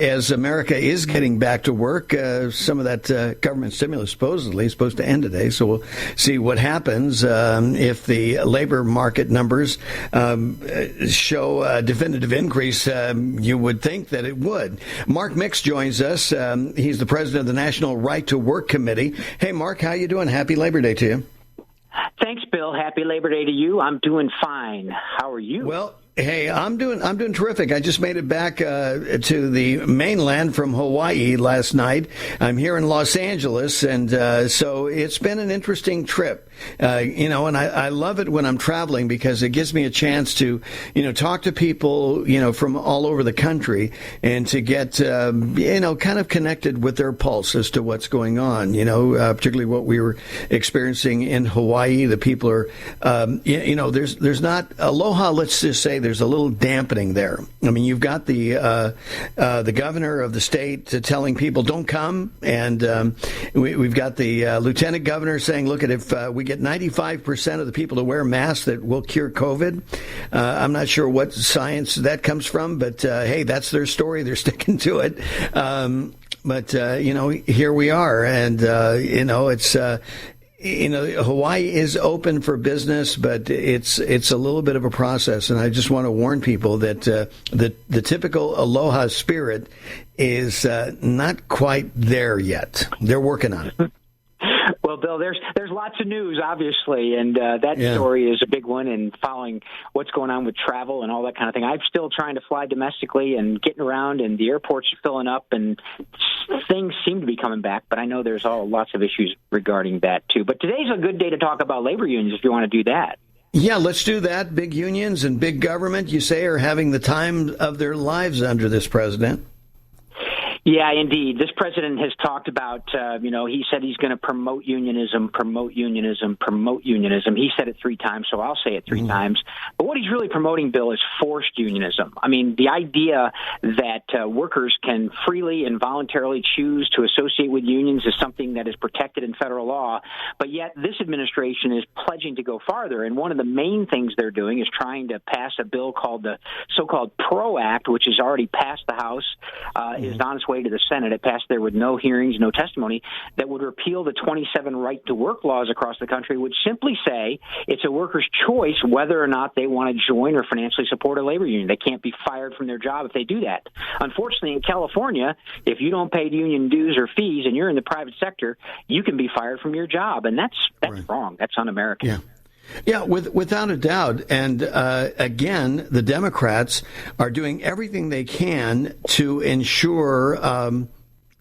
as America is getting back to work, some of that government stimulus supposedly is supposed to end today. So we'll see what happens if the labor market numbers show a definitive increase. You would think that it would. Mark Mix joins us. He's the president of the National Right to Work Committee. Hey, Mark, how you doing? Happy Labor Day to you. Thanks, Bill. Happy Labor Day to you. I'm doing fine. How are you? Well, hey, I'm doing terrific. I just made it back to the mainland from Hawaii last night. I'm here in Los Angeles, and so it's been an interesting trip. And I love it when I'm traveling because it gives me a chance to, talk to people, from all over the country and to get, kind of connected with their pulse as to what's going on, particularly what we were experiencing in Hawaii. The people are, there's not aloha. Let's just say there's a little dampening there. I mean, you've got the governor of the state telling people don't come. And we've got the lieutenant governor saying, look, if we get 95% of the people to wear masks, that will cure COVID. I'm not sure what science that comes from, but hey, that's their story. They're sticking to it. But here we are. And, it's Hawaii is open for business, but it's a little bit of a process. And I just want to warn people that the typical aloha spirit is not quite there yet. They're working on it. Well, Bill, there's lots of news, obviously, and that story is a big one, and following what's going on with travel and all that kind of thing. I'm still trying to fly domestically and getting around, and the airports are filling up, and things seem to be coming back, but I know there's lots of issues regarding that, too. But today's a good day to talk about labor unions if you want to do that. Yeah, let's do that. Big unions and big government, you say, are having the time of their lives under this president. Yeah, indeed. This president has talked about, he said he's going to promote unionism. He said it 3 times, so I'll say it 3 times. But what he's really promoting, Bill, is forced unionism. I mean, the idea that workers can freely and voluntarily choose to associate with unions is something that is protected in federal law. But yet this administration is pledging to go farther. And one of the main things they're doing is trying to pass a bill called the so-called PRO Act, which has already passed the House, is on its way to the Senate. It passed there with no hearings, no testimony, that would repeal the 27 right-to-work laws across the country, which simply say it's a worker's choice whether or not they want to join or financially support a labor union. They can't be fired from their job if they do that. Unfortunately, in California, if you don't pay union dues or fees and you're in the private sector, you can be fired from your job, and that's right. Wrong. That's un-American. Yeah. Yeah, without a doubt. And again, the Democrats are doing everything they can to ensure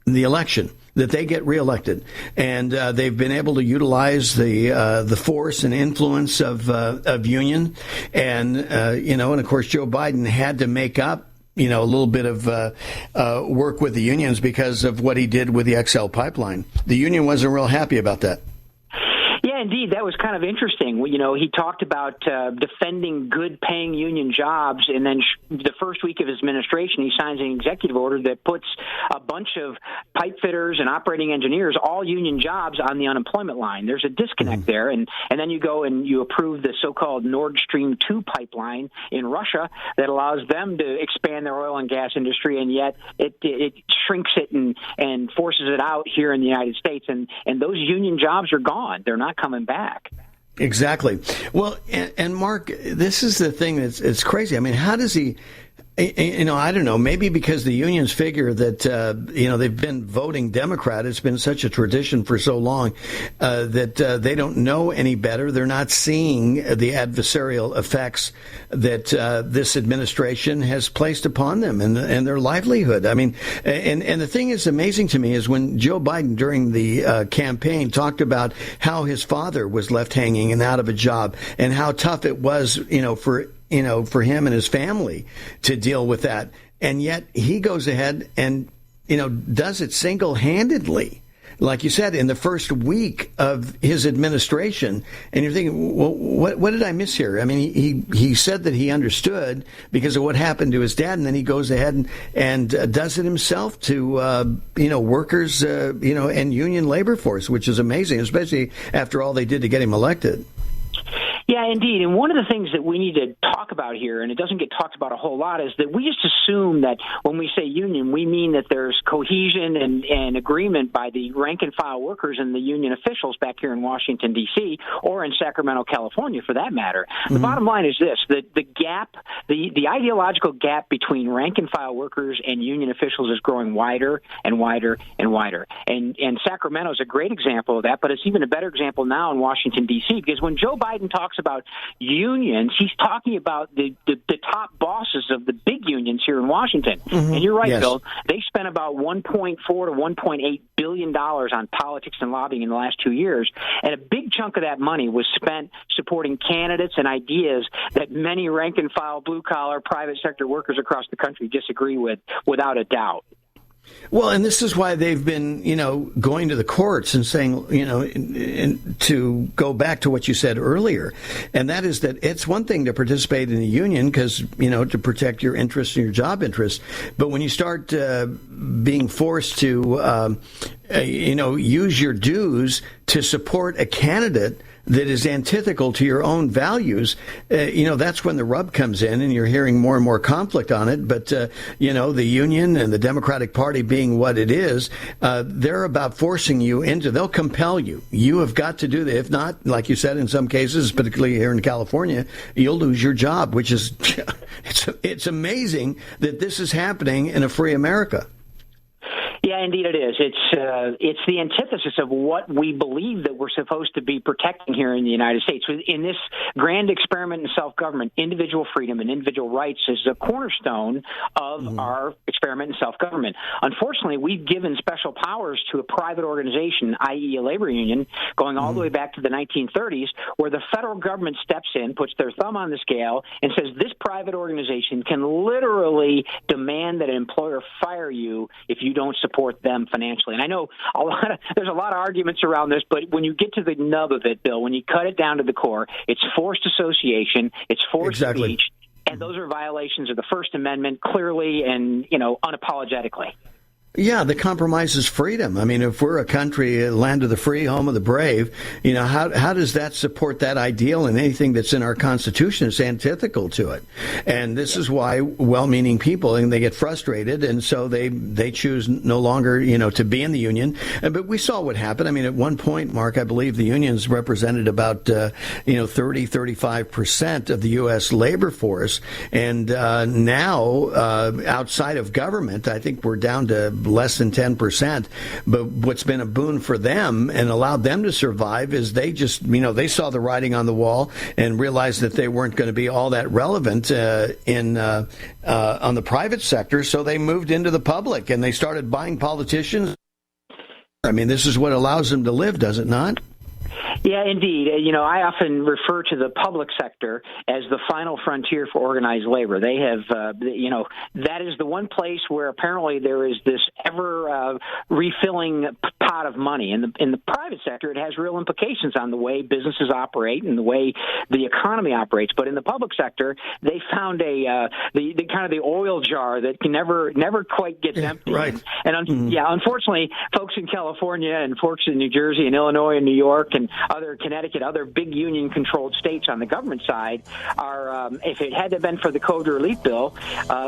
the election, that they get reelected. And they've been able to utilize the force and influence of union. And, and of course, Joe Biden had to make up a little bit of work with the unions because of what he did with the XL pipeline. The union wasn't real happy about that. Yeah, indeed. That was kind of interesting. He talked about defending good-paying union jobs, and then the first week of his administration, he signs an executive order that puts a bunch of pipe fitters and operating engineers, all union jobs, on the unemployment line. There's a disconnect there, and then you go and you approve the so-called Nord Stream 2 pipeline in Russia that allows them to expand their oil and gas industry, and yet it shrinks it and forces it out here in the United States, and those union jobs are gone. They're not coming back. Exactly. Well, and Mark, this is the thing that's crazy. I mean, how does he, I don't know, maybe because the unions figure that, they've been voting Democrat. It's been such a tradition for so long that they don't know any better. They're not seeing the adversarial effects that this administration has placed upon them and their livelihood. I mean, and the thing is amazing to me is when Joe Biden during the campaign talked about how his father was left hanging and out of a job and how tough it was, for him and his family to deal with that. And yet he goes ahead and, does it single-handedly, like you said, in the first week of his administration. And you're thinking, well, what did I miss here? I mean, he said that he understood because of what happened to his dad, and then he goes ahead and does it himself to, workers, and union labor force, which is amazing, especially after all they did to get him elected. Yeah, indeed. And one of the things that we need to talk about here, and it doesn't get talked about a whole lot, is that we just assume that when we say union, we mean that there's cohesion and agreement by the rank-and-file workers and the union officials back here in Washington, D.C., or in Sacramento, California, for that matter. Mm-hmm. The bottom line is this, that the gap, the ideological gap between rank-and-file workers and union officials is growing wider and wider and wider. And Sacramento is a great example of that, but it's even a better example now in Washington, D.C., because when Joe Biden talks about unions, he's talking about the top bosses of the big unions here in Washington. Mm-hmm. And you're right, yes. Bill. They spent about $1.4 to $1.8 billion on politics and lobbying in the last 2 years. And a big chunk of that money was spent supporting candidates and ideas that many rank-and-file, blue-collar, private sector workers across the country disagree with, without a doubt. Well, and this is why they've been, going to the courts and saying, to go back to what you said earlier, and that is that it's one thing to participate in a union because, to protect your interests and your job interests. But when you start being forced to, use your dues to support a candidate that is antithetical to your own values, that's when the rub comes in, and you're hearing more and more conflict on it. But, the union and the Democratic Party being what it is, they're about forcing you they'll compel you. You have got to do that. If not, like you said, in some cases, particularly here in California, you'll lose your job, which is, it's amazing that this is happening in a free America. Yeah, indeed it is. It's the antithesis of what we believe that we're supposed to be protecting here in the United States. In this grand experiment in self-government, individual freedom and individual rights is the cornerstone of our experiment in self-government. Unfortunately, we've given special powers to a private organization, i.e. a labor union, going all the way back to the 1930s, where the federal government steps in, puts their thumb on the scale, and says this private organization can literally demand that an employer fire you if you don't support them financially. And I know there's a lot of arguments around this, but when you get to the nub of it, Bill, when you cut it down to the core, it's forced association, it's forced speech, and those are violations of the First Amendment clearly and, unapologetically. Yeah, the compromise is freedom. I mean, if we're a country, land of the free, home of the brave, how does that support that ideal? And anything that's in our Constitution is antithetical to it. And this is why well-meaning people, and they get frustrated, and so they choose no longer, to be in the union. But we saw what happened. I mean, at one point, Mark, I believe the unions represented about, 35% of the U.S. labor force. And now, outside of government, I think we're down to less than 10%. But what's been a boon for them and allowed them to survive is they just, they saw the writing on the wall and realized that they weren't going to be all that relevant on the private sector. So they moved into the public and they started buying politicians. I mean, this is what allows them to live, does it not? Yeah, indeed. I often refer to the public sector as the final frontier for organized labor. They have, that is the one place where apparently there is this ever refilling pot of money. In the private sector, it has real implications on the way businesses operate and the way the economy operates. But in the public sector, they found the kind of the oil jar that can never quite gets empty. Right. Unfortunately, folks in California and folks in New Jersey and Illinois and New York and Connecticut, other big union-controlled states on the government side are, if it had been for the code relief bill,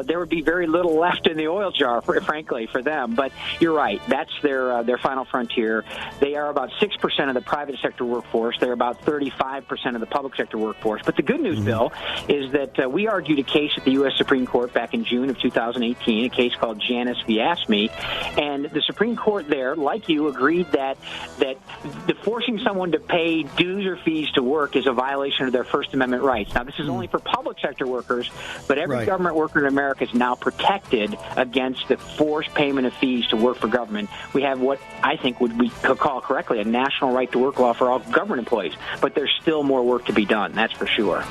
there would be very little left in the oil jar, frankly, for them. But you're right. That's their final frontier. They are about 6% of the private sector workforce. They're about 35% of the public sector workforce. But the good news, Bill, is that we argued a case at the U.S. Supreme Court back in June of 2018, a case called Janus v. AFSCME, and the Supreme Court there, like you, agreed that the forcing someone to pay dues or fees to work is a violation of their First Amendment rights. Now, this is only for public sector workers, but every government worker in America is now protected against the forced payment of fees to work for government. We have what I think we could call correctly a national right to work law for all government employees, but there's still more work to be done, that's for sure.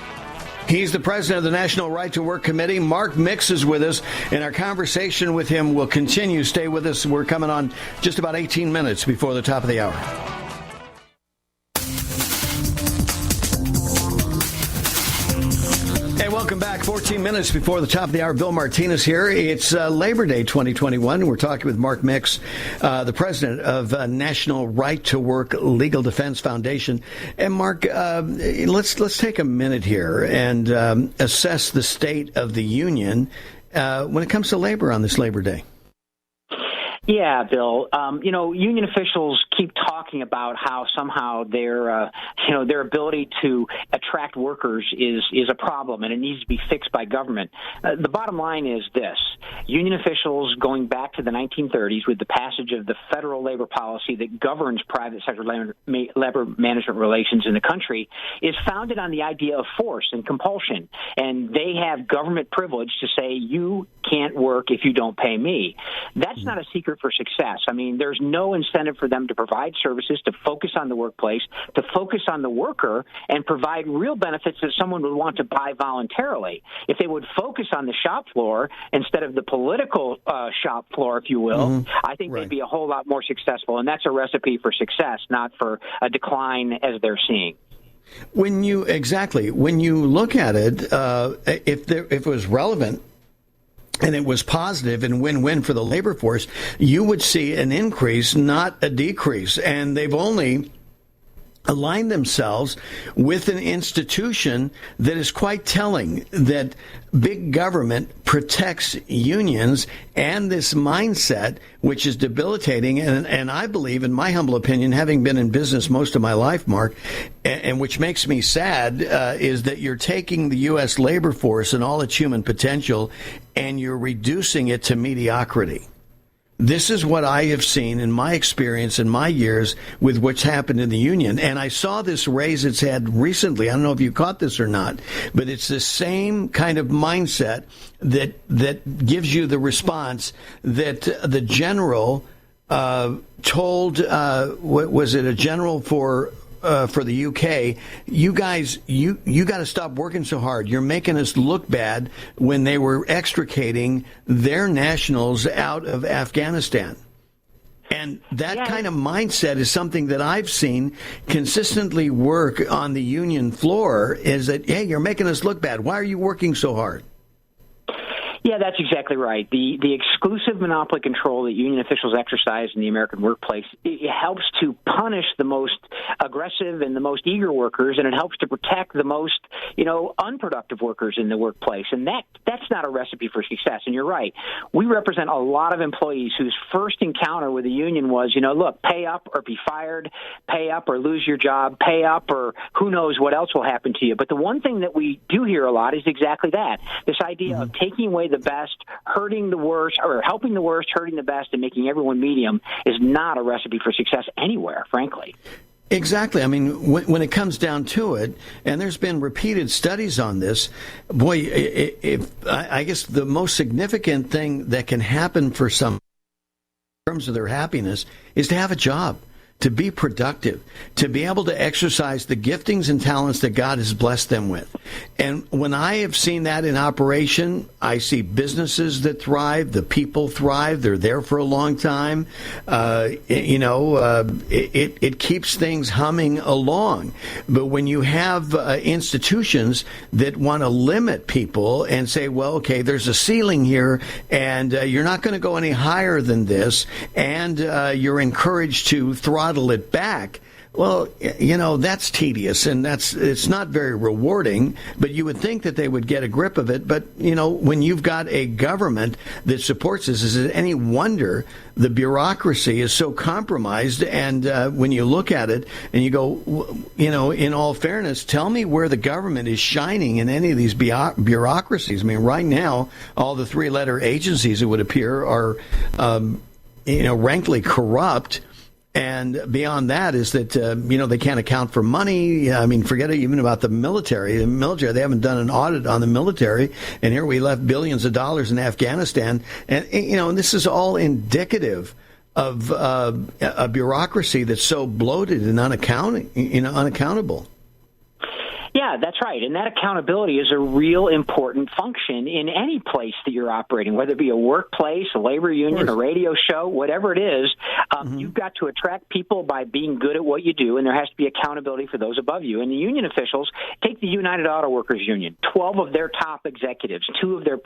He's the president of the National Right to Work Committee. Mark Mix is with us, and our conversation with him will continue. Stay with us. We're coming on just about 18 minutes before the top of the hour. Hey, welcome back. Back 14 minutes before the top of the hour. Bill Martinez here. It's Labor Day 2021. We're talking with Mark Mix, the president of National Right to Work Legal Defense Foundation. And Mark, let's take a minute here and assess the state of the union when it comes to labor on this Labor Day. Yeah, Bill. Union officials keep talking about how somehow their ability to attract workers is a problem and it needs to be fixed by government. The bottom line is this. Union officials, going back to the 1930s with the passage of the federal labor policy that governs private sector labor management relations in the country, is founded on the idea of force and compulsion. And they have government privilege to say, you can't work if you don't pay me. That's not a secret for success. I mean, there's no incentive for them to provide services, to focus on the workplace, to focus on the worker, and provide real benefits that someone would want to buy voluntarily. If they would focus on the shop floor instead of the political shop floor, if you will, I think they'd be a whole lot more successful. And that's a recipe for success, not for a decline as they're seeing. When you look at it, if it was relevant, and it was positive and win-win for the labor force, you would see an increase, not a decrease. And they've only aligned themselves with an institution that is quite telling that big government protects unions and this mindset, which is debilitating. And I believe, in my humble opinion, having been in business most of my life, Mark, and which makes me sad, is that you're taking the U.S. labor force and all its human potential and you're reducing it to mediocrity. This is what I have seen in my experience in my years with what's happened in the union. And I saw this raise its head recently. I don't know if you caught this or not, but it's the same kind of mindset that gives you the response that the general told, what was it, a general for the UK, you guys, you got to stop working so hard. You're making us look bad, when they were extricating their nationals out of Afghanistan. And that kind of mindset is something that I've seen consistently work on the union floor, is that, hey, you're making us look bad. Why are you working so hard? Yeah, that's exactly right. The exclusive monopoly control that union officials exercise in the American workplace, it helps to punish the most aggressive and the most eager workers, and it helps to protect the most, unproductive workers in the workplace. And that's not a recipe for success. And you're right. We represent a lot of employees whose first encounter with the union was, look, pay up or be fired, pay up or lose your job, pay up or who knows what else will happen to you. But the one thing that we do hear a lot is exactly that, this idea of taking away the best, hurting the worst, or helping the worst, hurting the best, and making everyone medium is not a recipe for success anywhere, frankly. Exactly. I mean, when it comes down to it, and there's been repeated studies on this, boy, I guess the most significant thing that can happen for some in terms of their happiness is to have a job, to be productive, to be able to exercise the giftings and talents that God has blessed them with. And when I have seen that in operation, I see businesses that thrive, the people thrive, they're there for a long time. It keeps things humming along. But when you have institutions that want to limit people and say, well, okay, there's a ceiling here, and you're not going to go any higher than this, and you're encouraged to throttle it back, well, that's tedious, and it's not very rewarding, but you would think that they would get a grip of it. But, when you've got a government that supports this, is it any wonder the bureaucracy is so compromised? And when you look at it and you go, in all fairness, tell me where the government is shining in any of these bureaucracies. I mean, right now, all the three-letter agencies, it would appear, are, rankly corrupt. And beyond that is that, they can't account for money. I mean, forget even about the military. The military, they haven't done an audit on the military. And here we left billions of dollars in Afghanistan. And, and this is all indicative of a bureaucracy that's so bloated and unaccountable. Yeah, that's right. And that accountability is a real important function in any place that you're operating, whether it be a workplace, a labor union, a radio show, whatever it is. You've got to attract people by being good at what you do, and there has to be accountability for those above you. And the union officials, take the United Auto Workers Union. 12 of their top executives, 2 of their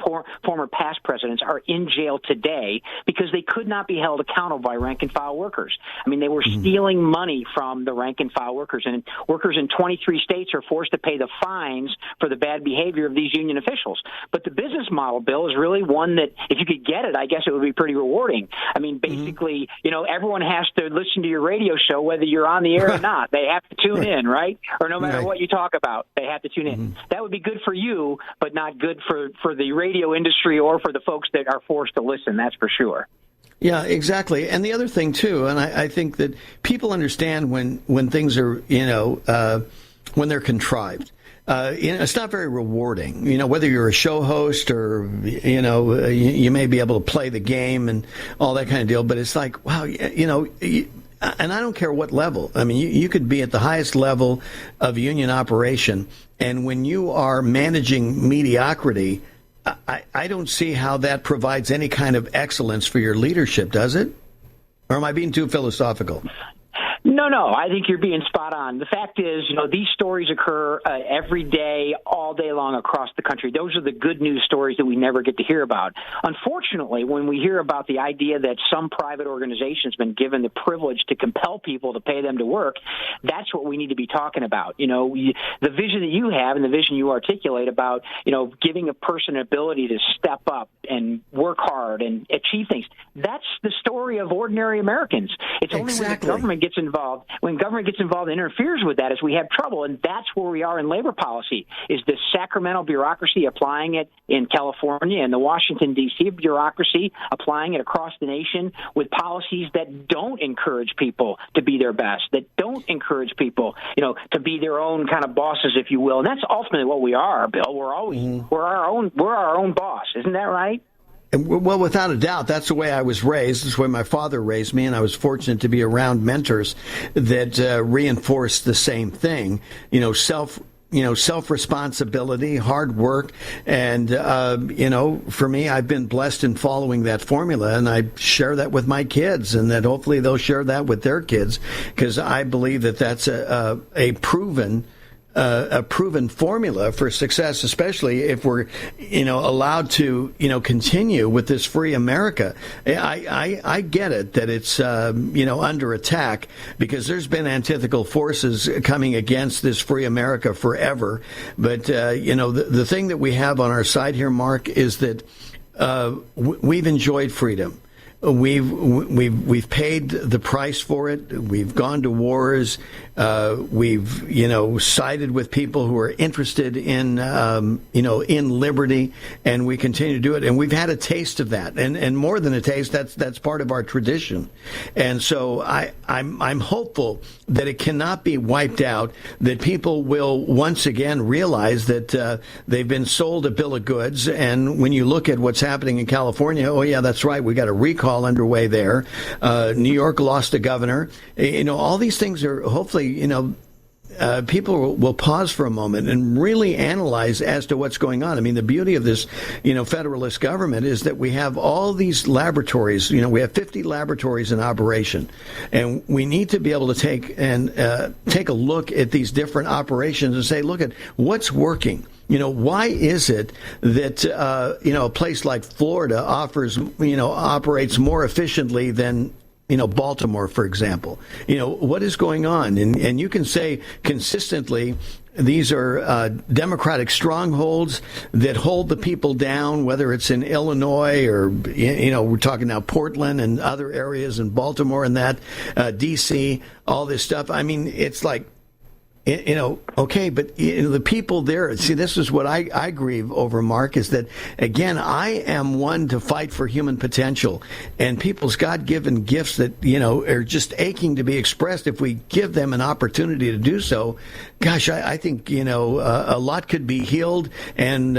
former past presidents are in jail today because they could not be held accountable by rank-and-file workers. I mean, they were stealing money from the rank-and-file workers, and workers in 23 states are forced to pay the fines for the bad behavior of these union officials. But the business model, Bill, is really one that, if you could get it, I guess it would be pretty rewarding. I mean, basically, everyone has to listen to your radio show, whether you're on the air or not. They have to tune in, right? Or no matter what you talk about, they have to tune in. That would be good for you, but not good for the radio industry or for the folks that are forced to listen, that's for sure. Yeah, exactly. And the other thing, too, and I think that people understand when things are, when they're contrived. It's not very rewarding, whether you're a show host or, you may be able to play the game and all that kind of deal. But it's like, wow, and I don't care what level. I mean, you could be at the highest level of union operation. And when you are managing mediocrity, I don't see how that provides any kind of excellence for your leadership, does it? Or am I being too philosophical? No, I think you're being spot on. The fact is, these stories occur every day, all day long across the country. Those are the good news stories that we never get to hear about. Unfortunately, when we hear about the idea that some private organization has been given the privilege to compel people to pay them to work, that's what we need to be talking about. The vision that you have and the vision you articulate about, giving a person an ability to step up and work hard and achieve things, that's the story of ordinary Americans. It's only when the government gets involved. When government gets involved and interferes with that, as we have trouble, and that's where we are in labor policy, is the Sacramento bureaucracy applying it in California and the Washington, D.C. bureaucracy applying it across the nation with policies that don't encourage people to be their best, that don't encourage people, to be their own kind of bosses, if you will. And that's ultimately what we are, Bill. We're our own boss. Isn't that right? Well, without a doubt, that's the way I was raised. That's the way my father raised me, and I was fortunate to be around mentors that reinforced the same thing. Self-responsibility, hard work, and for me, I've been blessed in following that formula, and I share that with my kids, and that hopefully they'll share that with their kids, because I believe that that's a proven formula for success, especially if we're, allowed to, continue with this free America. I get it that it's, under attack because there's been antithetical forces coming against this free America forever. But, the thing that we have on our side here, Mark, is that we've enjoyed freedom. We've paid the price for it. We've gone to wars. We've sided with people who are interested in in liberty, and we continue to do it. And we've had a taste of that, and more than a taste, that's part of our tradition. And so I'm hopeful that it cannot be wiped out. That people will once again realize that they've been sold a bill of goods. And when you look at what's happening in California, oh yeah, that's right. We got a recall underway there. New York lost a governor. All these things are hopefully, people will pause for a moment and really analyze as to what's going on. I mean, the beauty of this, federalist government is that we have all these laboratories. We have 50 laboratories in operation, and we need to be able to take a look at these different operations and say, look at what's working. Why is it that, a place like Florida operates more efficiently than, Baltimore, for example? What is going on? And you can say consistently, these are Democratic strongholds that hold the people down, whether it's in Illinois or, we're talking now Portland and other areas in Baltimore and that, D.C., all this stuff. I mean, it's like, okay, but the people there, see, this is what I grieve over, Mark, is that, again, I am one to fight for human potential and people's God-given gifts that, are just aching to be expressed. If we give them an opportunity to do so, gosh, I think, a lot could be healed. And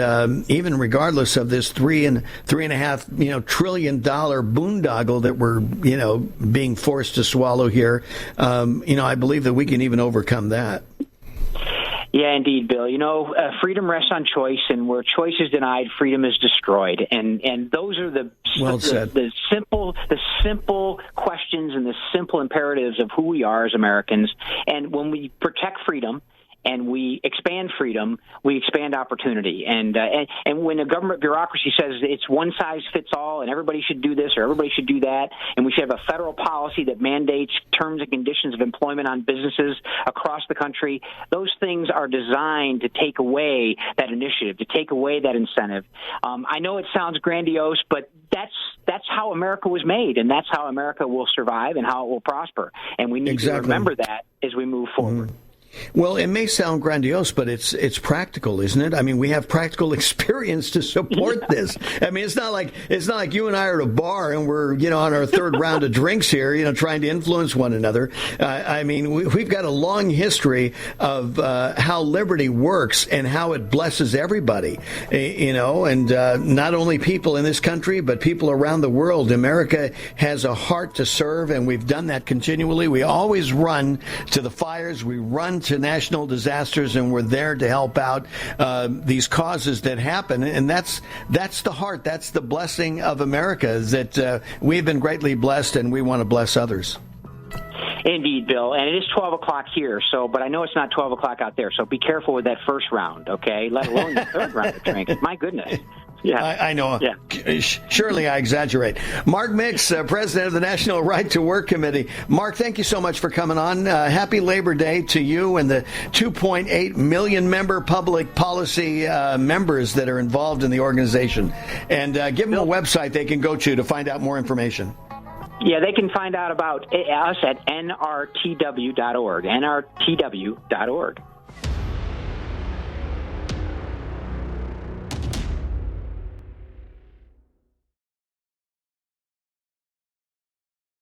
even regardless of this $3.5 trillion boondoggle that we're, being forced to swallow here, I believe that we can even overcome that. Yeah, indeed, Bill. Freedom rests on choice, and where choice is denied, freedom is destroyed. And those are the simple questions and the simple imperatives of who we are as Americans. And when we protect freedom and we expand freedom, we expand opportunity. And when a government bureaucracy says it's one size fits all and everybody should do this or everybody should do that, and we should have a federal policy that mandates terms and conditions of employment on businesses across the country, those things are designed to take away that initiative, to take away that incentive. I know it sounds grandiose, but that's how America was made, and that's how America will survive and how it will prosper. And we need to remember that as we move forward. Mm-hmm. Well, it may sound grandiose, but it's practical, isn't it? I mean, we have practical experience to support this. I mean, it's not like you and I are at a bar and we're, on our third round of drinks here, trying to influence one another. I mean, we've got a long history of how liberty works and how it blesses everybody, and not only people in this country, but people around the world. America has a heart to serve, and we've done that continually. We always run to the fires. We run to national disasters, and we're there to help out these causes that happen. And that's the heart, that's the blessing of America, is that we've been greatly blessed, and we want to bless others. Indeed, Bill. And it is 12 o'clock here, but I know it's not 12 o'clock out there, so be careful with that first round, okay? Let alone the third round of drinks. My goodness. Yeah, I know. Yeah. Surely I exaggerate. Mark Mix, president of the National Right to Work Committee. Mark, thank you so much for coming on. Happy Labor Day to you and the 2.8 million member public policy members that are involved in the organization. And give them a website they can go to find out more information. Yeah, they can find out about us at nrtw.org, nrtw.org.